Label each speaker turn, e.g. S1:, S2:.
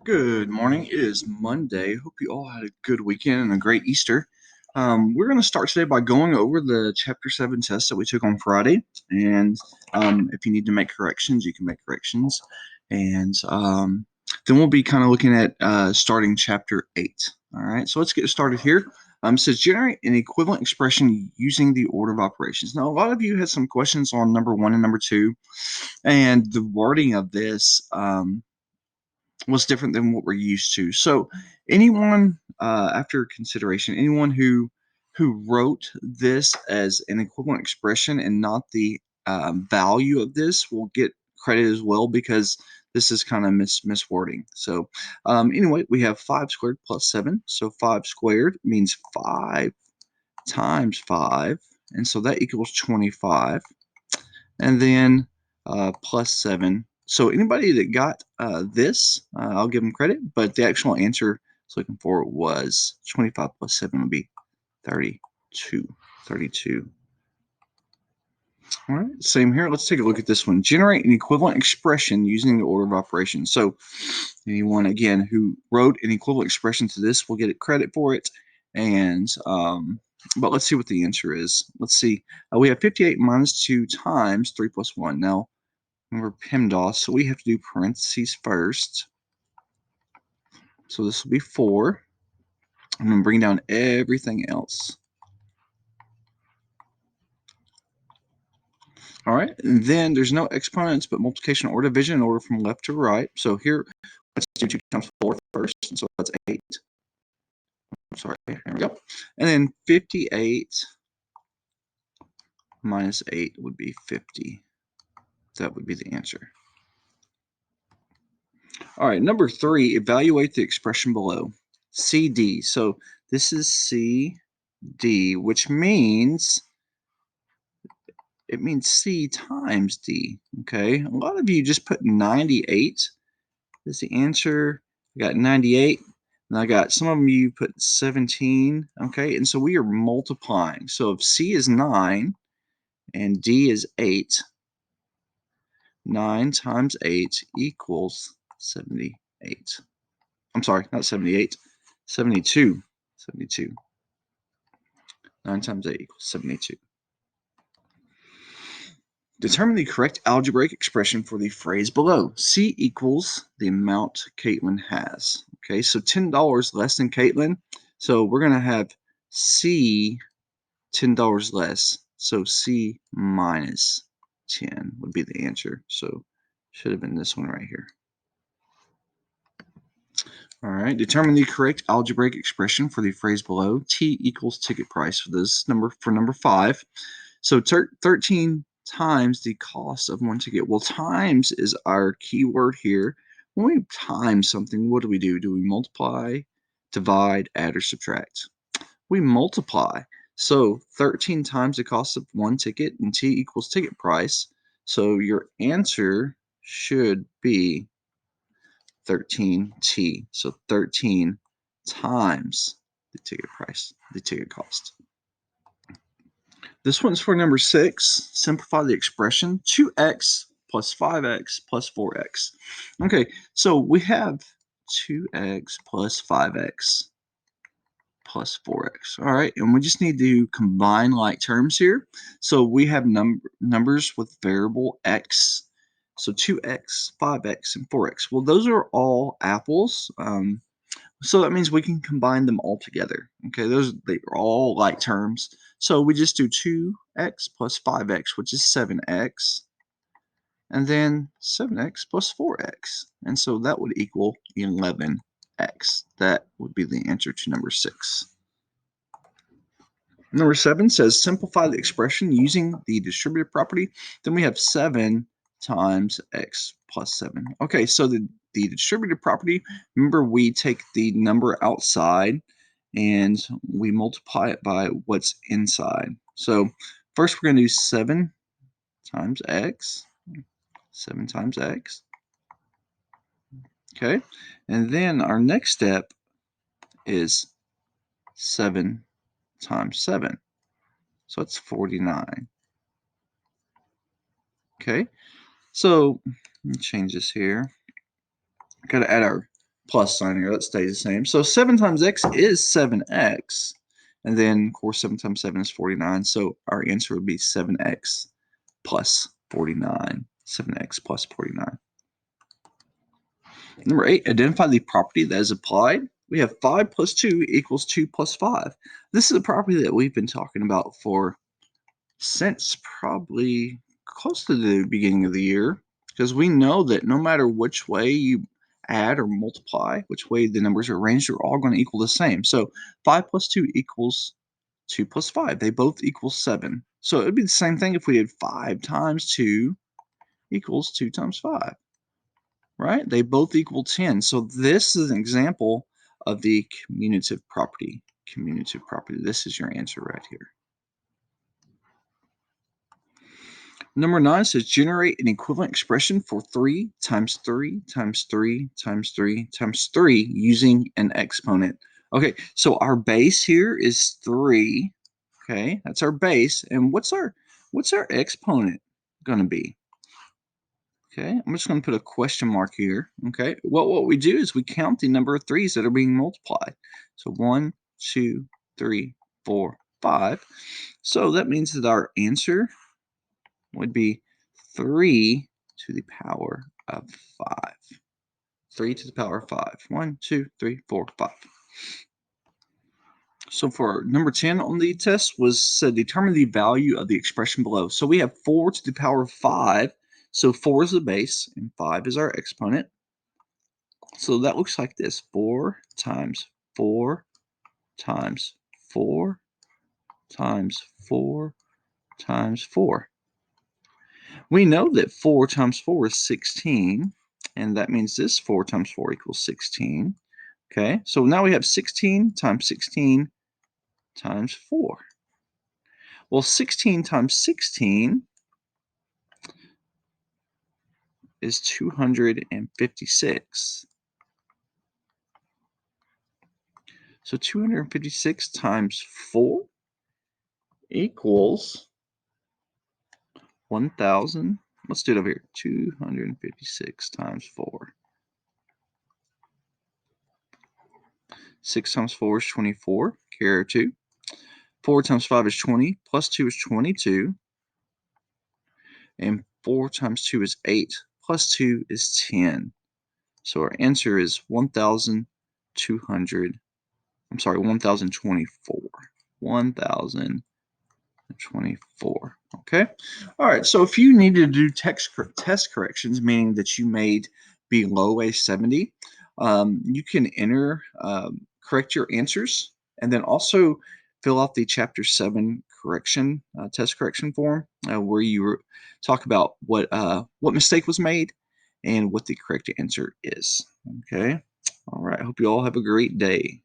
S1: Good morning. It is Monday. Hope you all had a good weekend and a great Easter. We're going to start today by going over the Chapter 7 test that we took on Friday. And if you need to make corrections, you can make corrections. And then we'll be kind of looking at starting Chapter 8. All right, so let's get started here. It says generate an equivalent expression using the order of operations. Now, a lot of you had some questions on number 1 and number 2. And the wording of this was different than what we're used to. So anyone, after consideration, anyone who wrote this as an equivalent expression and not the value of this will get credit as well, because this is kind of miswording. So anyway, we have 5 squared plus 7. So 5 squared means 5 times 5. And so that equals 25. And then plus 7. So anybody that got this, I'll give them credit, but the actual answer I was looking for was 25 plus 7 would be 32. 32. All right, same here. Let's take a look at this one. Generate an equivalent expression using the order of operations. So anyone, again, who wrote an equivalent expression to this will get credit for it. And but let's see what the answer is. Let's see. We have 58 minus 2 times 3 plus 1. Now, remember PEMDAS, so we have to do parentheses first. So this will be 4. I'm going to bring down everything else. All right, and then there's no exponents, but multiplication or division in order from left to right. So here, let's do 2 times 4 first, and so that's 8. Sorry, here we go. And then 58 minus 8 would be 50. That would be the answer. All right, number 3, evaluate the expression below. CD. So this is CD, which means it means C times D. Okay, a lot of you just put 98 is the answer. I got 98. And I got some of you put 17. Okay, and so we are multiplying. So if C is 9 and D is 8, 9 times 8 equals 78. I'm sorry, not 78, 72. 72. 9 times 8 equals 72. Determine the correct algebraic expression for the phrase below. C equals the amount Caitlin has. Okay, so $10 less than Caitlin. So we're going to have C $10 less. So C minus 10 would be the answer. So should have been this one right here. All right, determine the correct algebraic expression for the phrase below. T equals ticket price for this number, for number 5. So 13 times the cost of one ticket. Well, times is our key word here. When we times something, what do? Do we multiply, divide, add, or subtract? We multiply. So 13 times the cost of one ticket, and T equals ticket price. So your answer should be 13T. So 13 times the ticket price, the ticket cost. This one's for number 6. Simplify the expression 2x plus 5x plus 4x. Okay, so we have 2x plus 5x plus 4x. All right, and we just need to combine like terms here. So we have numbers with variable x. So 2x, 5x, and 4x. Well, those are all apples. So that means we can combine them all together. Okay, they are all like terms. So we just do 2x plus 5x, which is 7x, and then 7x plus 4x. And so that would equal 11x. That would be the answer to number 6. Number 7 says simplify the expression using the distributive property. Then we have 7 times x plus 7. Okay, so the distributive property, remember we take the number outside and we multiply it by what's inside. So first we're going to do 7 times x. 7 times x. Okay, and then our next step is 7 times 7. So it's 49. Okay, so let me change this here. Got to add our plus sign here. That stays the same. So 7 times x is 7x. And then, of course, 7 times 7 is 49. So our answer would be 7x plus 49. 7x plus 49. Number 8, identify the property that is applied. We have 5 plus 2 equals 2 plus 5. This is a property that we've been talking about since probably close to the beginning of the year, because we know that no matter which way you add or multiply, which way the numbers are arranged, they're all going to equal the same. So 5 plus 2 equals 2 plus 5. They both equal 7. So it would be the same thing if we did 5 times 2 equals 2 times 5, right? They both equal 10. So this is an example of the commutative property. Commutative property. This is your answer right here. Number 9 says generate an equivalent expression for 3 times 3 times 3 times 3 times 3 using an exponent. Okay, so our base here is 3. Okay, that's our base. And what's our exponent going to be? Okay, I'm just going to put a question mark here. Okay, well, what we do is we count the number of 3's that are being multiplied. So 1, 2, 3, 4, 5. So that means that our answer would be 3 to the power of 5. 3 to the power of 5. 1, 2, 3, 4, 5. So for number 10 on the test was said determine the value of the expression below. So we have 4 to the power of 5. So 4 is the base and 5 is our exponent. So that looks like this. 4 times 4 times 4 times 4 times 4. We know that 4 times 4 is 16, and that means this 4 times 4 equals 16. Okay, so now we have 16 times 16 times 4. Well, 16 times 16 is 256. So 256 times 4 equals 1,000. Let's do it over here. 256 times 4. 6 times 4 is 24. Carry 2. 4 times 5 is 20. Plus 2 is 22. And 4 times 2 is 8. Plus 2 is 10. So our answer is 1,200. I'm sorry, 1,024. 1,024. Okay. All right. So if you need to do test corrections, meaning that you made below a 70, you can correct your answers, and then also fill out the Chapter 7 test correction form, where you talk about what mistake was made and what the correct answer is. Okay. All right. I hope you all have a great day.